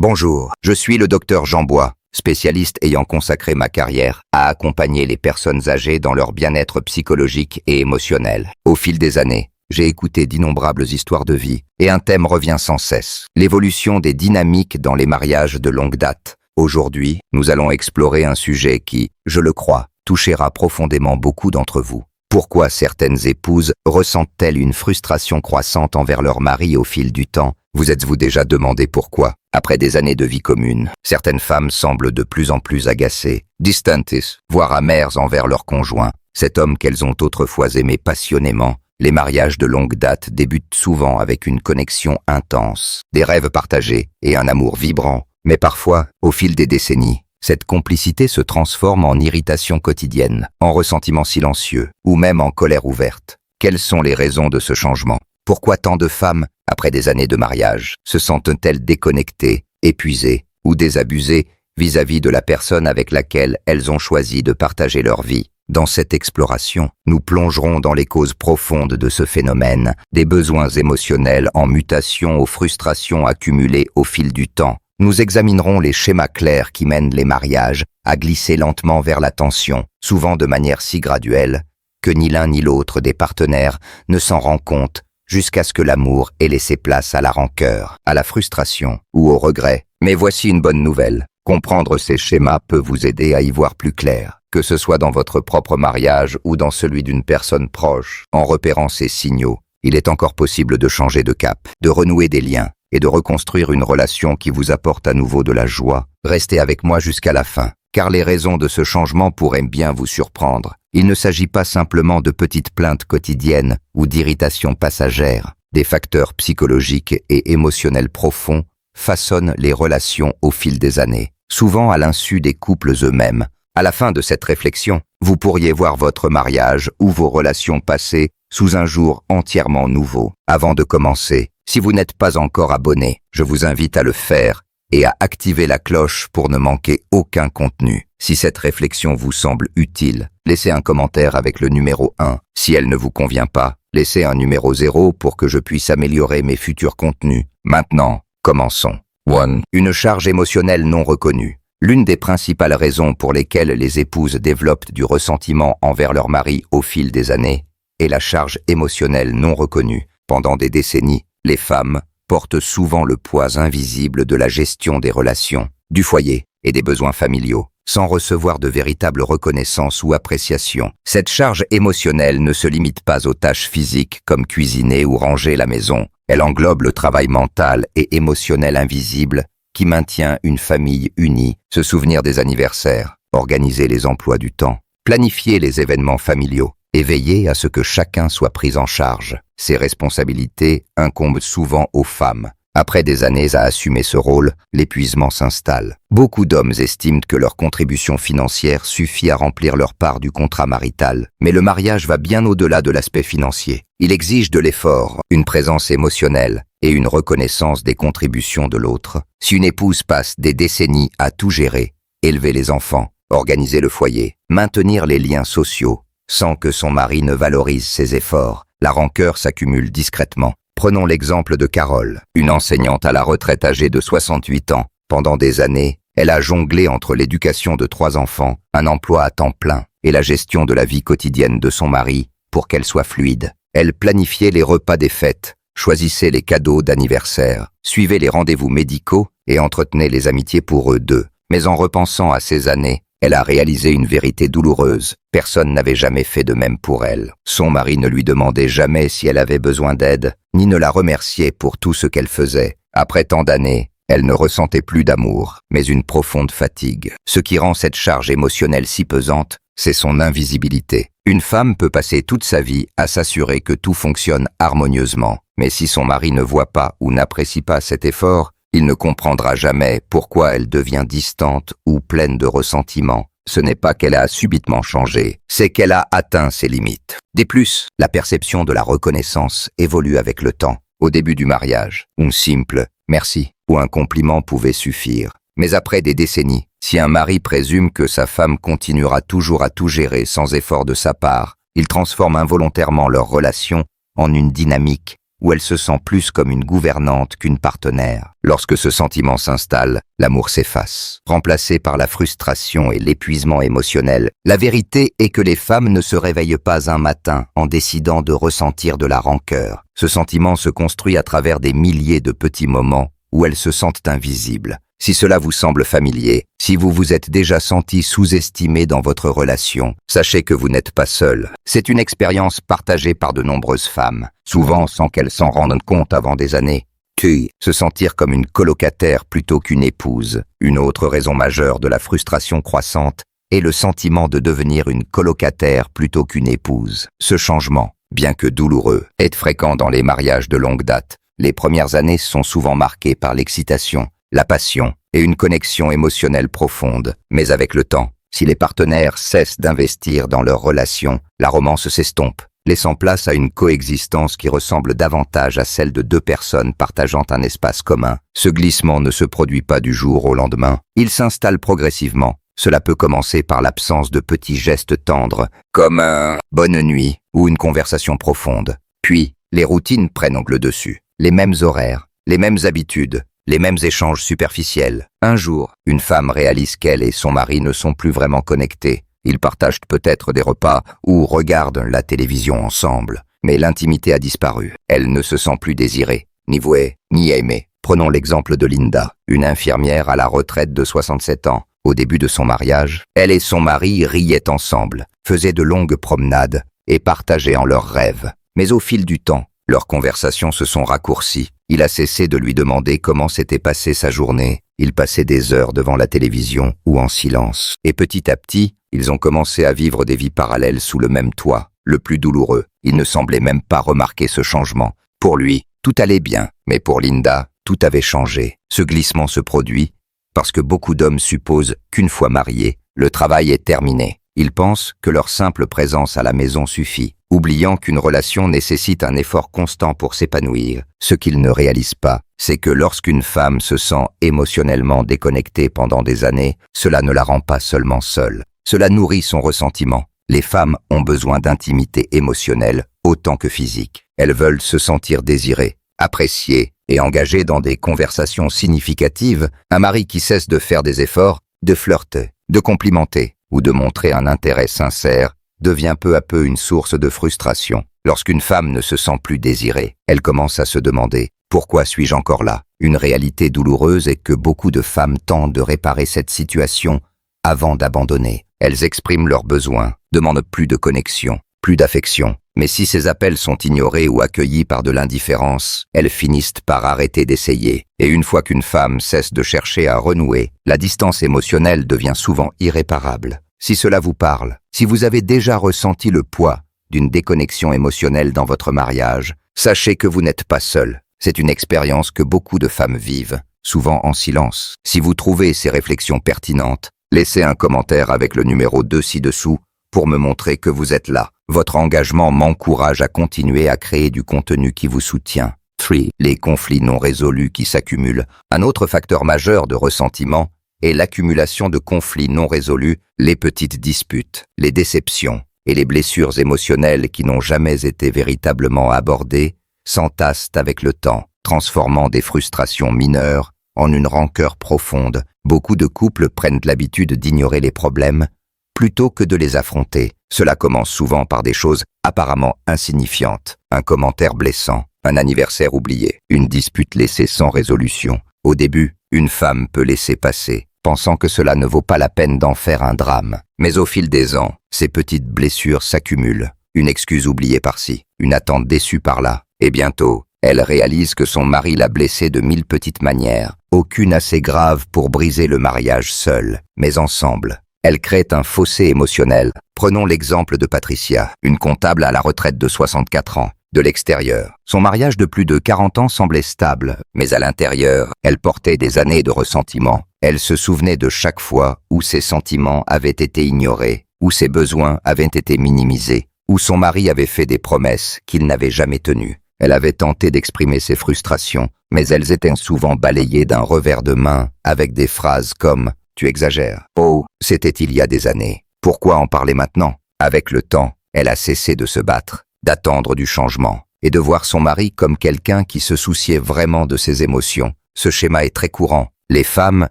Bonjour, je suis le docteur Jean Bois, spécialiste ayant consacré ma carrière à accompagner les personnes âgées dans leur bien-être psychologique et émotionnel. Au fil des années, j'ai écouté d'innombrables histoires de vie et un thème revient sans cesse, l'évolution des dynamiques dans les mariages de longue date. Aujourd'hui, nous allons explorer un sujet qui, je le crois, touchera profondément beaucoup d'entre vous. Pourquoi certaines épouses ressentent-elles une frustration croissante envers leur mari au fil du temps? Vous êtes-vous déjà demandé pourquoi? Après des années de vie commune, certaines femmes semblent de plus en plus agacées, distantes, voire amères envers leur conjoint, cet homme qu'elles ont autrefois aimé passionnément. Les mariages de longue date débutent souvent avec une connexion intense, des rêves partagés et un amour vibrant. Mais parfois, au fil des décennies, cette complicité se transforme en irritation quotidienne, en ressentiment silencieux, ou même en colère ouverte. Quelles sont les raisons de ce changement? Pourquoi tant de femmes, après des années de mariage, se sentent-elles déconnectées, épuisées ou désabusées vis-à-vis de la personne avec laquelle elles ont choisi de partager leur vie? Dans cette exploration, nous plongerons dans les causes profondes de ce phénomène, des besoins émotionnels en mutation aux frustrations accumulées au fil du temps. Nous examinerons les schémas clairs qui mènent les mariages à glisser lentement vers la tension, souvent de manière si graduelle que ni l'un ni l'autre des partenaires ne s'en rend compte, jusqu'à ce que l'amour ait laissé place à la rancœur, à la frustration ou au regret. Mais voici une bonne nouvelle. Comprendre ces schémas peut vous aider à y voir plus clair, que ce soit dans votre propre mariage ou dans celui d'une personne proche. En repérant ces signaux, il est encore possible de changer de cap, de renouer des liens et de reconstruire une relation qui vous apporte à nouveau de la joie. Restez avec moi jusqu'à la fin, car les raisons de ce changement pourraient bien vous surprendre. Il ne s'agit pas simplement de petites plaintes quotidiennes ou d'irritations passagères. Des facteurs psychologiques et émotionnels profonds façonnent les relations au fil des années, souvent à l'insu des couples eux-mêmes. À la fin de cette réflexion, vous pourriez voir votre mariage ou vos relations passées sous un jour entièrement nouveau. Avant de commencer, si vous n'êtes pas encore abonné, je vous invite à le faire et à activer la cloche pour ne manquer aucun contenu. Si cette réflexion vous semble utile, laissez un commentaire avec le numéro 1. Si elle ne vous convient pas, laissez un numéro 0 pour que je puisse améliorer mes futurs contenus. Maintenant, commençons. 1. Une charge émotionnelle non reconnue. L'une des principales raisons pour lesquelles les épouses développent du ressentiment envers leur mari au fil des années est la charge émotionnelle non reconnue. Pendant des décennies, les femmes portent souvent le poids invisible de la gestion des relations, du foyer et des besoins familiaux, sans recevoir de véritable reconnaissance ou appréciation. Cette charge émotionnelle ne se limite pas aux tâches physiques comme cuisiner ou ranger la maison. Elle englobe le travail mental et émotionnel invisible qui maintient une famille unie, se souvenir des anniversaires, organiser les emplois du temps, planifier les événements familiaux et veiller à ce que chacun soit pris en charge. Ces responsabilités incombent souvent aux femmes. Après des années à assumer ce rôle, l'épuisement s'installe. Beaucoup d'hommes estiment que leur contribution financière suffit à remplir leur part du contrat marital, mais le mariage va bien au-delà de l'aspect financier. Il exige de l'effort, une présence émotionnelle et une reconnaissance des contributions de l'autre. Si une épouse passe des décennies à tout gérer, élever les enfants, organiser le foyer, maintenir les liens sociaux, sans que son mari ne valorise ses efforts, la rancœur s'accumule discrètement. Prenons l'exemple de Carole, une enseignante à la retraite âgée de 68 ans. Pendant des années, elle a jonglé entre l'éducation de 3 enfants, un emploi à temps plein et la gestion de la vie quotidienne de son mari pour qu'elle soit fluide. Elle planifiait les repas des fêtes, choisissait les cadeaux d'anniversaire, suivait les rendez-vous médicaux et entretenait les amitiés pour eux deux. Mais en repensant à ces années, elle a réalisé une vérité douloureuse. Personne n'avait jamais fait de même pour elle. Son mari ne lui demandait jamais si elle avait besoin d'aide, ni ne la remerciait pour tout ce qu'elle faisait. Après tant d'années, elle ne ressentait plus d'amour, mais une profonde fatigue. Ce qui rend cette charge émotionnelle si pesante, c'est son invisibilité. Une femme peut passer toute sa vie à s'assurer que tout fonctionne harmonieusement, mais si son mari ne voit pas ou n'apprécie pas cet effort, il ne comprendra jamais pourquoi elle devient distante ou pleine de ressentiment. Ce n'est pas qu'elle a subitement changé, c'est qu'elle a atteint ses limites. De plus, la perception de la reconnaissance évolue avec le temps. Au début du mariage, un simple « merci » ou un compliment pouvait suffire. Mais après des décennies, si un mari présume que sa femme continuera toujours à tout gérer sans effort de sa part, il transforme involontairement leur relation en une dynamique où elle se sent plus comme une gouvernante qu'une partenaire. Lorsque ce sentiment s'installe, l'amour s'efface, remplacé par la frustration et l'épuisement émotionnel. La vérité est que les femmes ne se réveillent pas un matin en décidant de ressentir de la rancœur. Ce sentiment se construit à travers des milliers de petits moments où elles se sentent invisibles. Si cela vous semble familier, si vous vous êtes déjà senti sous-estimé dans votre relation, sachez que vous n'êtes pas seul. C'est une expérience partagée par de nombreuses femmes, souvent sans qu'elles s'en rendent compte avant des années. Puis, se sentir comme une colocataire plutôt qu'une épouse. Une autre raison majeure de la frustration croissante est le sentiment de devenir une colocataire plutôt qu'une épouse. Ce changement, bien que douloureux, est fréquent dans les mariages de longue date. Les premières années sont souvent marquées par l'excitation, la passion et une connexion émotionnelle profonde. Mais avec le temps, si les partenaires cessent d'investir dans leur relation, la romance s'estompe, laissant place à une coexistence qui ressemble davantage à celle de deux personnes partageant un espace commun. Ce glissement ne se produit pas du jour au lendemain, il s'installe progressivement. Cela peut commencer par l'absence de petits gestes tendres, comme un « bonne nuit » ou une conversation profonde. Puis, les routines prennent le dessus. Les mêmes horaires, les mêmes habitudes, les mêmes échanges superficiels. Un jour, une femme réalise qu'elle et son mari ne sont plus vraiment connectés. Ils partagent peut-être des repas ou regardent la télévision ensemble. Mais l'intimité a disparu. Elle ne se sent plus désirée, ni vouée, ni aimée. Prenons l'exemple de Linda, une infirmière à la retraite de 67 ans. Au début de son mariage, elle et son mari riaient ensemble, faisaient de longues promenades et partageaient en leurs rêves. Mais au fil du temps, leurs conversations se sont raccourcies. Il a cessé de lui demander comment s'était passée sa journée. Il passait des heures devant la télévision ou en silence. Et petit à petit, ils ont commencé à vivre des vies parallèles sous le même toit. Le plus douloureux, il ne semblait même pas remarquer ce changement. Pour lui, tout allait bien. Mais pour Linda, tout avait changé. Ce glissement se produit parce que beaucoup d'hommes supposent qu'une fois mariés, le travail est terminé. Ils pensent que leur simple présence à la maison suffit, oubliant qu'une relation nécessite un effort constant pour s'épanouir. Ce qu'ils ne réalisent pas, c'est que lorsqu'une femme se sent émotionnellement déconnectée pendant des années, cela ne la rend pas seulement seule. Cela nourrit son ressentiment. Les femmes ont besoin d'intimité émotionnelle autant que physique. Elles veulent se sentir désirées, appréciées et engagées dans des conversations significatives. Un mari qui cesse de faire des efforts, de flirter, de complimenter ou de montrer un intérêt sincère devient peu à peu une source de frustration. Lorsqu'une femme ne se sent plus désirée, elle commence à se demander « Pourquoi suis-je encore là ?» Une réalité douloureuse est que beaucoup de femmes tentent de réparer cette situation avant d'abandonner. Elles expriment leurs besoins, demandent plus de connexion, plus d'affection. Mais si ces appels sont ignorés ou accueillis par de l'indifférence, elles finissent par arrêter d'essayer. Et une fois qu'une femme cesse de chercher à renouer, la distance émotionnelle devient souvent irréparable. Si cela vous parle, si vous avez déjà ressenti le poids d'une déconnexion émotionnelle dans votre mariage, sachez que vous n'êtes pas seul. C'est une expérience que beaucoup de femmes vivent, souvent en silence. Si vous trouvez ces réflexions pertinentes, laissez un commentaire avec le numéro 2 ci-dessous pour me montrer que vous êtes là. Votre engagement m'encourage à continuer à créer du contenu qui vous soutient. 3. Les conflits non résolus qui s'accumulent. Un autre facteur majeur de ressentiment est l'accumulation de conflits non résolus, les petites disputes, les déceptions et les blessures émotionnelles qui n'ont jamais été véritablement abordées s'entassent avec le temps, transformant des frustrations mineures en une rancœur profonde. Beaucoup de couples prennent l'habitude d'ignorer les problèmes plutôt que de les affronter. Cela commence souvent par des choses apparemment insignifiantes, un commentaire blessant, un anniversaire oublié, une dispute laissée sans résolution. Au début, une femme peut laisser passer, pensant que cela ne vaut pas la peine d'en faire un drame. Mais au fil des ans, ces petites blessures s'accumulent, une excuse oubliée par-ci, une attente déçue par-là, et bientôt, elle réalise que son mari l'a blessée de 1000 petites manières, aucune assez grave pour briser le mariage seul, mais ensemble. Elle crée un fossé émotionnel. Prenons l'exemple de Patricia, une comptable à la retraite de 64 ans. De l'extérieur, son mariage de plus de 40 ans semblait stable, mais à l'intérieur, elle portait des années de ressentiment. Elle se souvenait de chaque fois où ses sentiments avaient été ignorés, où ses besoins avaient été minimisés, où son mari avait fait des promesses qu'il n'avait jamais tenues. Elle avait tenté d'exprimer ses frustrations, mais elles étaient souvent balayées d'un revers de main avec des phrases comme « Tu exagères »,« Oh, c'était il y a des années. Pourquoi en parler maintenant ?» Avec le temps, elle a cessé de se battre, d'attendre du changement. et de voir son mari comme quelqu'un qui se souciait vraiment de ses émotions. Ce schéma est très courant. Les femmes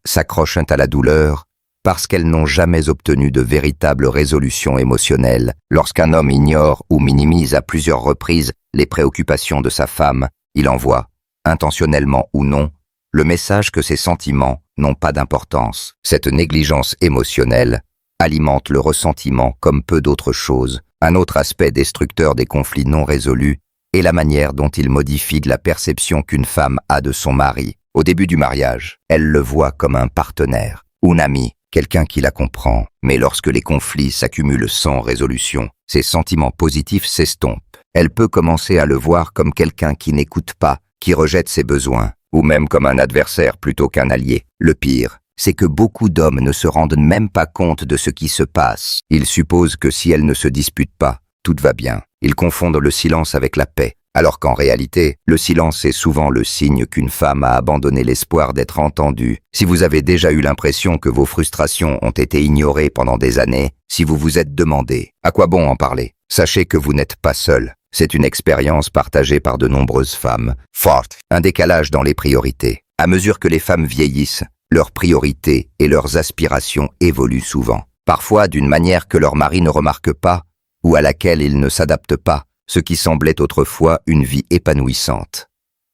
s'accrochent à la douleur parce qu'elles n'ont jamais obtenu de véritable résolution émotionnelle. Lorsqu'un homme ignore ou minimise à plusieurs reprises les préoccupations de sa femme, il envoie, intentionnellement ou non, le message que ses sentiments n'ont pas d'importance. Cette négligence émotionnelle alimente le ressentiment comme peu d'autres choses. Un autre aspect destructeur des conflits non résolus est la manière dont il modifie la perception qu'une femme a de son mari. Au début du mariage, elle le voit comme un partenaire, un ami, quelqu'un qui la comprend. Mais lorsque les conflits s'accumulent sans résolution, ses sentiments positifs s'estompent. Elle peut commencer à le voir comme quelqu'un qui n'écoute pas, qui rejette ses besoins, ou même comme un adversaire plutôt qu'un allié. Le pire, c'est que beaucoup d'hommes ne se rendent même pas compte de ce qui se passe. Ils supposent que si elles ne se disputent pas, tout va bien. Ils confondent le silence avec la paix, alors qu'en réalité, le silence est souvent le signe qu'une femme a abandonné l'espoir d'être entendue. Si vous avez déjà eu l'impression que vos frustrations ont été ignorées pendant des années, si vous vous êtes demandé « à quoi bon en parler ?», sachez que vous n'êtes pas seul. C'est une expérience partagée par de nombreuses femmes. Forte. Un décalage dans les priorités. À mesure que les femmes vieillissent, leurs priorités et leurs aspirations évoluent souvent. Parfois d'une manière que leur mari ne remarque pas ou à laquelle il ne s'adapte pas. Ce qui semblait autrefois une vie épanouissante.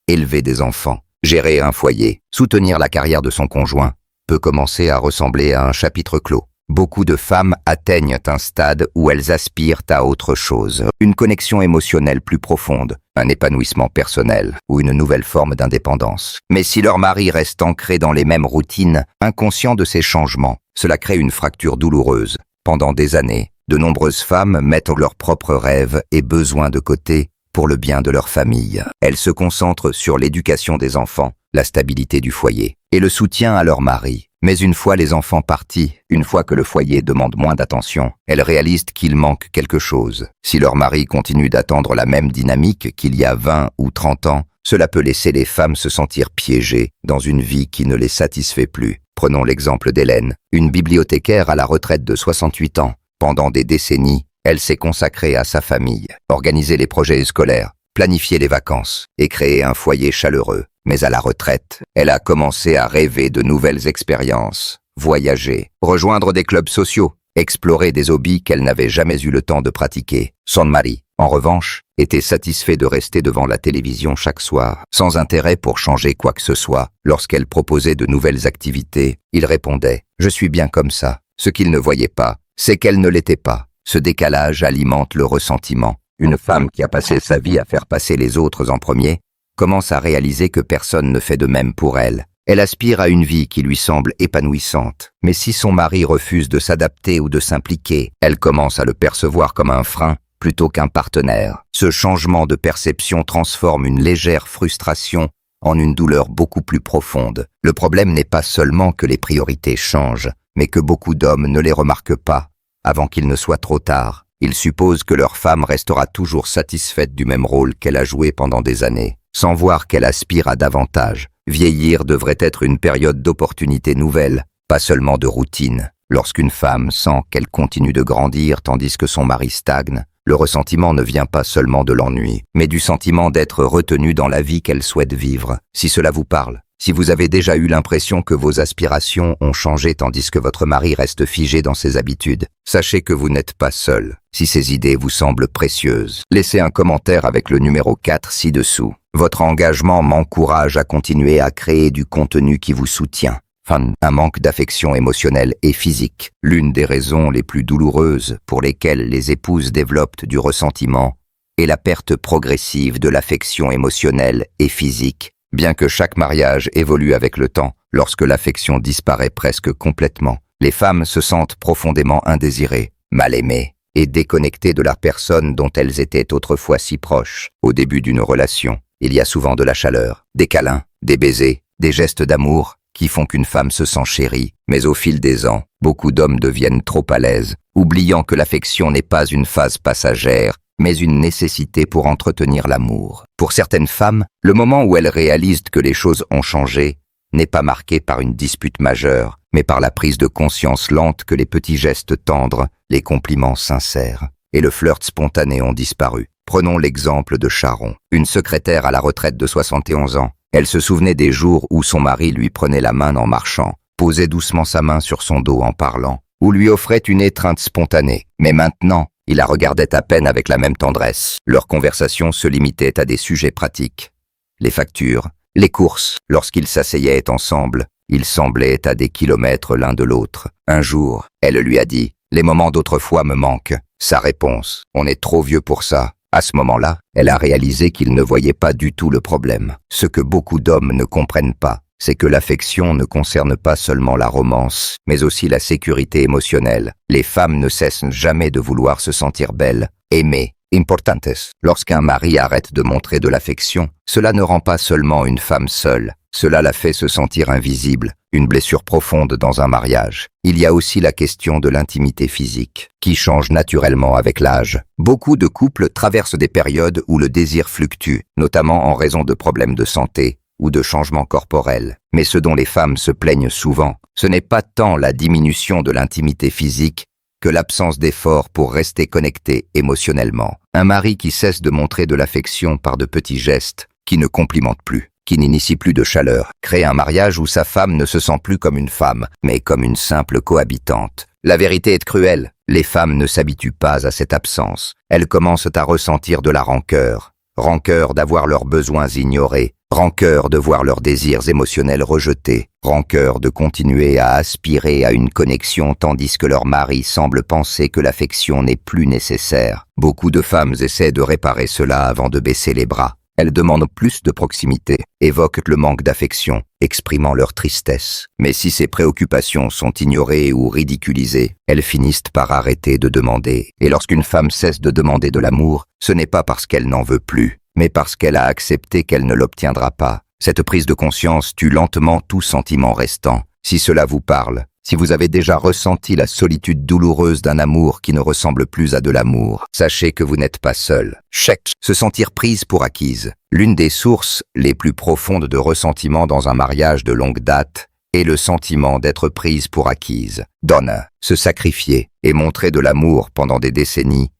Élever des enfants, gérer un foyer, soutenir la carrière de son conjoint, peut commencer à ressembler à un chapitre clos. Beaucoup de femmes atteignent un stade où elles aspirent à autre chose, une connexion émotionnelle plus profonde, un épanouissement personnel ou une nouvelle forme d'indépendance. Mais si leur mari reste ancré dans les mêmes routines, inconscient de ces changements, cela crée une fracture douloureuse. Pendant des années, de nombreuses femmes mettent leurs propres rêves et besoins de côté pour le bien de leur famille. Elles se concentrent sur l'éducation des enfants, la stabilité du foyer et le soutien à leur mari. Mais une fois les enfants partis, une fois que le foyer demande moins d'attention, elles réalisent qu'il manque quelque chose. Si leur mari continue d'attendre la même dynamique qu'il y a 20 ou 30 ans, cela peut laisser les femmes se sentir piégées dans une vie qui ne les satisfait plus. Prenons l'exemple d'Hélène, une bibliothécaire à la retraite de 68 ans. Pendant des décennies, elle s'est consacrée à sa famille, organiser les projets scolaires, planifier les vacances et créer un foyer chaleureux. Mais à la retraite, elle a commencé à rêver de nouvelles expériences, voyager, rejoindre des clubs sociaux, explorer des hobbies qu'elle n'avait jamais eu le temps de pratiquer. Son mari, en revanche, était satisfait de rester devant la télévision chaque soir, sans intérêt pour changer quoi que ce soit. Lorsqu'elle proposait de nouvelles activités, il répondait « Je suis bien comme ça ». Ce qu'il ne voyait pas, c'est qu'elle ne l'était pas. Ce décalage alimente le ressentiment. Une femme qui a passé sa vie à faire passer les autres en premier commence à réaliser que personne ne fait de même pour elle. Elle aspire à une vie qui lui semble épanouissante. Mais si son mari refuse de s'adapter ou de s'impliquer, elle commence à le percevoir comme un frein plutôt qu'un partenaire. Ce changement de perception transforme une légère frustration en une douleur beaucoup plus profonde. Le problème n'est pas seulement que les priorités changent, mais que beaucoup d'hommes ne les remarquent pas avant qu'il ne soit trop tard. Ils supposent que leur femme restera toujours satisfaite du même rôle qu'elle a joué pendant des années, sans voir qu'elle aspire à davantage. Vieillir devrait être une période d'opportunités nouvelles, pas seulement de routine. Lorsqu'une femme sent qu'elle continue de grandir tandis que son mari stagne, le ressentiment ne vient pas seulement de l'ennui, mais du sentiment d'être retenue dans la vie qu'elle souhaite vivre. Si cela vous parle, si vous avez déjà eu l'impression que vos aspirations ont changé tandis que votre mari reste figé dans ses habitudes, sachez que vous n'êtes pas seul. Si ces idées vous semblent précieuses, laissez un commentaire avec le numéro 4 ci-dessous. Votre engagement m'encourage à continuer à créer du contenu qui vous soutient. Un manque d'affection émotionnelle et physique. L'une des raisons les plus douloureuses pour lesquelles les épouses développent du ressentiment est la perte progressive de l'affection émotionnelle et physique. Bien que chaque mariage évolue avec le temps, lorsque l'affection disparaît presque complètement, les femmes se sentent profondément indésirées, mal aimées et déconnectées de la personne dont elles étaient autrefois si proches. Au début d'une relation, il y a souvent de la chaleur, des câlins, des baisers, des gestes d'amour qui font qu'une femme se sent chérie. Mais au fil des ans, beaucoup d'hommes deviennent trop à l'aise, oubliant que l'affection n'est pas une phase passagère, mais une nécessité pour entretenir l'amour. Pour certaines femmes, le moment où elles réalisent que les choses ont changé n'est pas marqué par une dispute majeure, mais par la prise de conscience lente que les petits gestes tendres, les compliments sincères et le flirt spontané ont disparu. Prenons l'exemple de Sharon, une secrétaire à la retraite de 71 ans. Elle se souvenait des jours où son mari lui prenait la main en marchant, posait doucement sa main sur son dos en parlant, ou lui offrait une étreinte spontanée. Mais maintenant, il la regardait à peine avec la même tendresse. Leur conversation se limitait à des sujets pratiques. Les factures, les courses. Lorsqu'ils s'asseyaient ensemble, ils semblaient à des kilomètres l'un de l'autre. Un jour, elle lui a dit « Les moments d'autrefois me manquent ». Sa réponse « On est trop vieux pour ça ». À ce moment-là, elle a réalisé qu'il ne voyait pas du tout le problème. Ce que beaucoup d'hommes ne comprennent pas, c'est que l'affection ne concerne pas seulement la romance, mais aussi la sécurité émotionnelle. Les femmes ne cessent jamais de vouloir se sentir belles, aimées, importantes. Lorsqu'un mari arrête de montrer de l'affection, cela ne rend pas seulement une femme seule, cela la fait se sentir invisible, une blessure profonde dans un mariage. Il y a aussi la question de l'intimité physique, qui change naturellement avec l'âge. Beaucoup de couples traversent des périodes où le désir fluctue, notamment en raison de problèmes de santé ou de changements corporels. Mais ce dont les femmes se plaignent souvent, ce n'est pas tant la diminution de l'intimité physique que l'absence d'efforts pour rester connecté émotionnellement. Un mari qui cesse de montrer de l'affection par de petits gestes, qui ne complimente plus, qui n'initie plus de chaleur, crée un mariage où sa femme ne se sent plus comme une femme, mais comme une simple cohabitante. La vérité est cruelle, les femmes ne s'habituent pas à cette absence. Elles commencent à ressentir de la rancœur. Rancœur d'avoir leurs besoins ignorés, rancœur de voir leurs désirs émotionnels rejetés, rancœur de continuer à aspirer à une connexion tandis que leur mari semble penser que l'affection n'est plus nécessaire. Beaucoup de femmes essaient de réparer cela avant de baisser les bras. Elles demandent plus de proximité, évoquent le manque d'affection, exprimant leur tristesse. Mais si ces préoccupations sont ignorées ou ridiculisées, elles finissent par arrêter de demander. Et lorsqu'une femme cesse de demander de l'amour, ce n'est pas parce qu'elle n'en veut plus, mais parce qu'elle a accepté qu'elle ne l'obtiendra pas. Cette prise de conscience tue lentement tout sentiment restant. Si cela vous parle, si vous avez déjà ressenti la solitude douloureuse d'un amour qui ne ressemble plus à de l'amour, sachez que vous n'êtes pas seul. Check. Se sentir prise pour acquise. L'une des sources les plus profondes de ressentiment dans un mariage de longue date est le sentiment d'être prise pour acquise. Donne, se sacrifier et montrer de l'amour pendant des décennies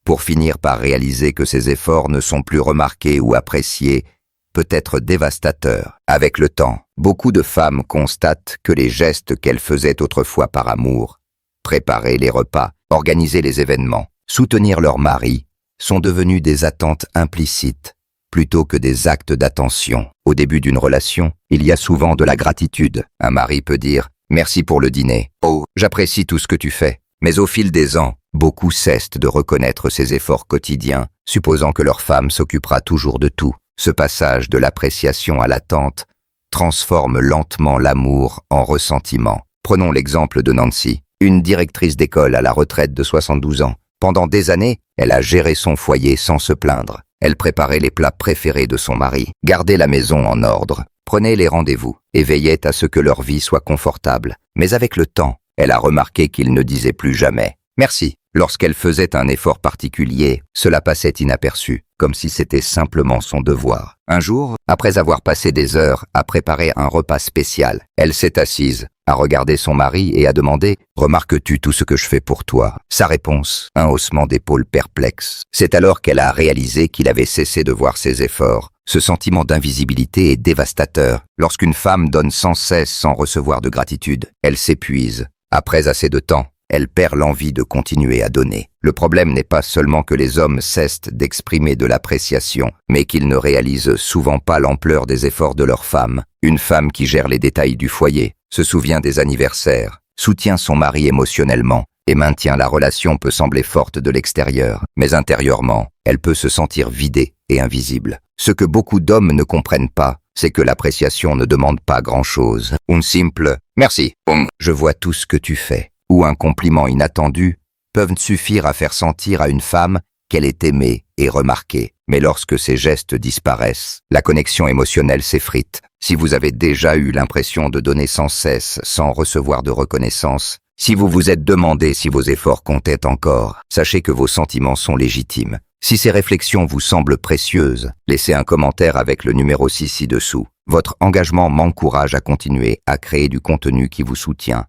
pour finir par réaliser que ses efforts ne sont plus remarqués ou appréciés peut être dévastateur. Avec le temps, beaucoup de femmes constatent que les gestes qu'elles faisaient autrefois par amour, préparer les repas, organiser les événements, soutenir leur mari, sont devenus des attentes implicites plutôt que des actes d'attention. Au début d'une relation, il y a souvent de la gratitude. Un mari peut dire « Merci pour le dîner » « Oh, j'apprécie tout ce que tu fais ». Mais au fil des ans, beaucoup cessent de reconnaître ces efforts quotidiens, supposant que leur femme s'occupera toujours de tout. Ce passage de l'appréciation à l'attente transforme lentement l'amour en ressentiment. Prenons l'exemple de Nancy, une directrice d'école à la retraite de 72 ans. Pendant des années, elle a géré son foyer sans se plaindre. Elle préparait les plats préférés de son mari, gardait la maison en ordre, prenait les rendez-vous et veillait à ce que leur vie soit confortable. Mais avec le temps, elle a remarqué qu'il ne disait plus jamais « merci ». Lorsqu'elle faisait un effort particulier, cela passait inaperçu, comme si c'était simplement son devoir. Un jour, après avoir passé des heures à préparer un repas spécial, elle s'est assise, a regardé son mari et a demandé « Remarques-tu tout ce que je fais pour toi ?» Sa réponse, un haussement d'épaules perplexe. C'est alors qu'elle a réalisé qu'il avait cessé de voir ses efforts. Ce sentiment d'invisibilité est dévastateur. Lorsqu'une femme donne sans cesse sans recevoir de gratitude, elle s'épuise. Après assez de temps, elle perd l'envie de continuer à donner. Le problème n'est pas seulement que les hommes cessent d'exprimer de l'appréciation, mais qu'ils ne réalisent souvent pas l'ampleur des efforts de leur femme. Une femme qui gère les détails du foyer, se souvient des anniversaires, soutient son mari émotionnellement et maintient la relation peut sembler forte de l'extérieur, mais intérieurement, elle peut se sentir vidée et invisible. Ce que beaucoup d'hommes ne comprennent pas, c'est que l'appréciation ne demande pas grand-chose. Un simple « merci »,« je vois tout ce que tu fais » ou un compliment inattendu peuvent suffire à faire sentir à une femme qu'elle est aimée et remarquée. Mais lorsque ces gestes disparaissent, la connexion émotionnelle s'effrite. Si vous avez déjà eu l'impression de donner sans cesse, sans recevoir de reconnaissance, si vous vous êtes demandé si vos efforts comptaient encore, sachez que vos sentiments sont légitimes. Si ces réflexions vous semblent précieuses, laissez un commentaire avec le numéro 6 ci-dessous. Votre engagement m'encourage à continuer à créer du contenu qui vous soutient.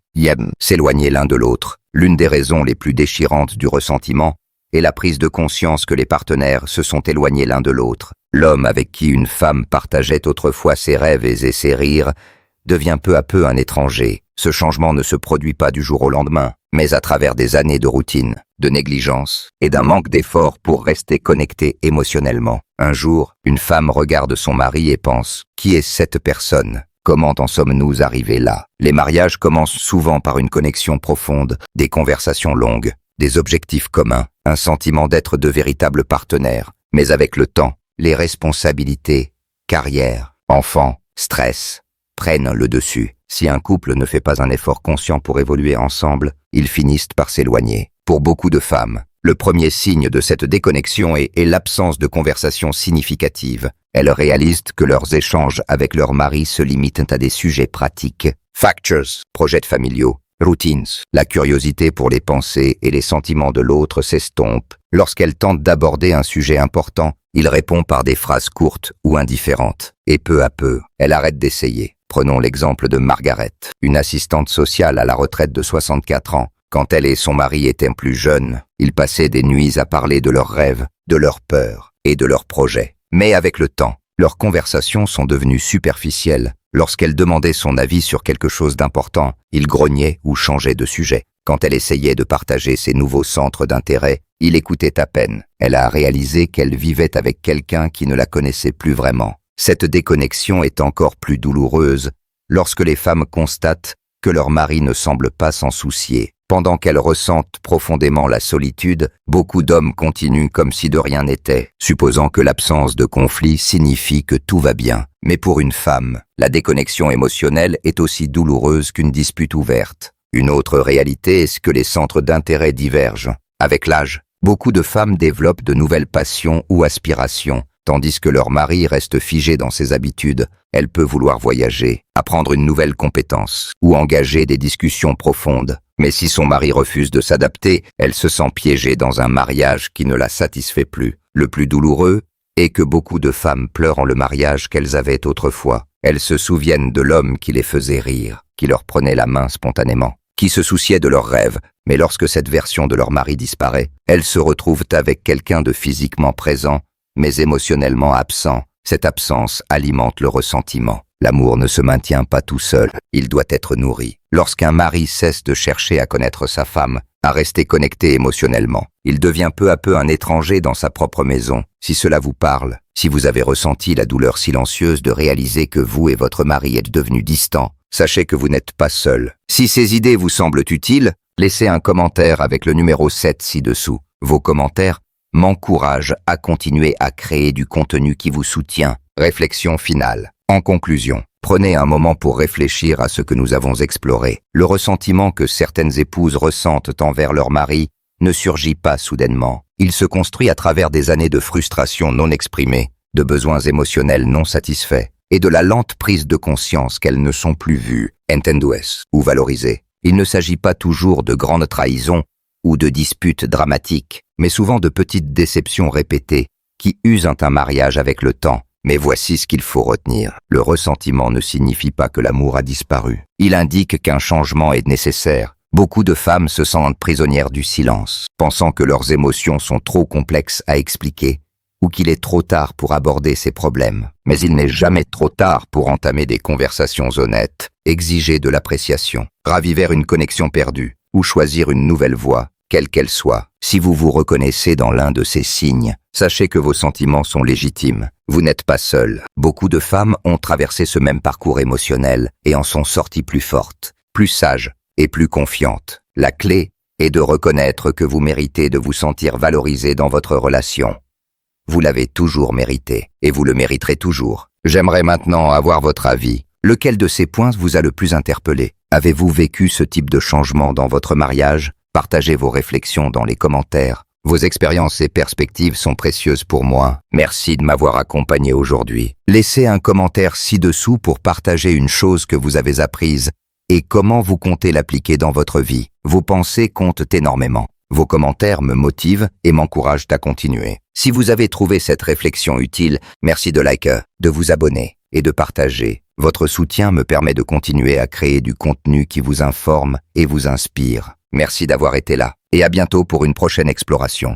S'éloigner l'un de l'autre. L'une des raisons les plus déchirantes du ressentiment et la prise de conscience que les partenaires se sont éloignés l'un de l'autre. L'homme avec qui une femme partageait autrefois ses rêves et ses rires devient peu à peu un étranger. Ce changement ne se produit pas du jour au lendemain, mais à travers des années de routine, de négligence et d'un manque d'effort pour rester connecté émotionnellement. Un jour, une femme regarde son mari et pense « Qui est cette personne ? Comment en sommes-nous arrivés là ?» Les mariages commencent souvent par une connexion profonde, des conversations longues, des objectifs communs, un sentiment d'être de véritables partenaires. Mais avec le temps, les responsabilités, carrière, enfants, stress, prennent le dessus. Si un couple ne fait pas un effort conscient pour évoluer ensemble, ils finissent par s'éloigner. Pour beaucoup de femmes, le premier signe de cette déconnexion est l'absence de conversation significative. Elles réalisent que leurs échanges avec leur mari se limitent à des sujets pratiques. Factures, projets familiaux, routines. La curiosité pour les pensées et les sentiments de l'autre s'estompe. Lorsqu'elle tente d'aborder un sujet important, il répond par des phrases courtes ou indifférentes. Et peu à peu, elle arrête d'essayer. Prenons l'exemple de Margaret, une assistante sociale à la retraite de 64 ans. Quand elle et son mari étaient plus jeunes, ils passaient des nuits à parler de leurs rêves, de leurs peurs et de leurs projets. Mais avec le temps, leurs conversations sont devenues superficielles. Lorsqu'elle demandait son avis sur quelque chose d'important, il grognait ou changeait de sujet. Quand elle essayait de partager ses nouveaux centres d'intérêt, il écoutait à peine. Elle a réalisé qu'elle vivait avec quelqu'un qui ne la connaissait plus vraiment. Cette déconnexion est encore plus douloureuse lorsque les femmes constatent que leur mari ne semble pas s'en soucier. Pendant qu'elles ressentent profondément la solitude, beaucoup d'hommes continuent comme si de rien n'était, supposant que l'absence de conflit signifie que tout va bien. Mais pour une femme, la déconnexion émotionnelle est aussi douloureuse qu'une dispute ouverte. Une autre réalité est que les centres d'intérêt divergent. Avec l'âge, beaucoup de femmes développent de nouvelles passions ou aspirations, tandis que leur mari reste figé dans ses habitudes. Elle peut vouloir voyager, apprendre une nouvelle compétence ou engager des discussions profondes. Mais si son mari refuse de s'adapter, elle se sent piégée dans un mariage qui ne la satisfait plus. Le plus douloureux est que beaucoup de femmes pleurent le mariage qu'elles avaient autrefois. Elles se souviennent de l'homme qui les faisait rire, qui leur prenait la main spontanément, qui se souciait de leurs rêves. Mais lorsque cette version de leur mari disparaît, elles se retrouvent avec quelqu'un de physiquement présent, mais émotionnellement absent. Cette absence alimente le ressentiment. L'amour ne se maintient pas tout seul, il doit être nourri. Lorsqu'un mari cesse de chercher à connaître sa femme, à rester connecté émotionnellement, il devient peu à peu un étranger dans sa propre maison. Si cela vous parle, si vous avez ressenti la douleur silencieuse de réaliser que vous et votre mari êtes devenus distants, sachez que vous n'êtes pas seul. Si ces idées vous semblent utiles, laissez un commentaire avec le numéro 7 ci-dessous. Vos commentaires m'encouragent à continuer à créer du contenu qui vous soutient. Réflexion finale. En conclusion, prenez un moment pour réfléchir à ce que nous avons exploré. Le ressentiment que certaines épouses ressentent envers leur mari ne surgit pas soudainement. Il se construit à travers des années de frustration non exprimée, de besoins émotionnels non satisfaits et de la lente prise de conscience qu'elles ne sont plus vues, entendues ou valorisées. Il ne s'agit pas toujours de grandes trahisons ou de disputes dramatiques, mais souvent de petites déceptions répétées qui usent un mariage avec le temps. Mais voici ce qu'il faut retenir. Le ressentiment ne signifie pas que l'amour a disparu. Il indique qu'un changement est nécessaire. Beaucoup de femmes se sentent prisonnières du silence, pensant que leurs émotions sont trop complexes à expliquer ou qu'il est trop tard pour aborder ces problèmes. Mais il n'est jamais trop tard pour entamer des conversations honnêtes, exiger de l'appréciation, raviver une connexion perdue ou choisir une nouvelle voie, quelle qu'elle soit. Si vous vous reconnaissez dans l'un de ces signes, sachez que vos sentiments sont légitimes. Vous n'êtes pas seul. Beaucoup de femmes ont traversé ce même parcours émotionnel et en sont sorties plus fortes, plus sages et plus confiantes. La clé est de reconnaître que vous méritez de vous sentir valorisé dans votre relation. Vous l'avez toujours mérité et vous le mériterez toujours. J'aimerais maintenant avoir votre avis. Lequel de ces points vous a le plus interpellé? Avez-vous vécu ce type de changement dans votre mariage? Partagez vos réflexions dans les commentaires. Vos expériences et perspectives sont précieuses pour moi. Merci de m'avoir accompagné aujourd'hui. Laissez un commentaire ci-dessous pour partager une chose que vous avez apprise et comment vous comptez l'appliquer dans votre vie. Vos pensées comptent énormément. Vos commentaires me motivent et m'encouragent à continuer. Si vous avez trouvé cette réflexion utile, merci de liker, de vous abonner et de partager. Votre soutien me permet de continuer à créer du contenu qui vous informe et vous inspire. Merci d'avoir été là et à bientôt pour une prochaine exploration.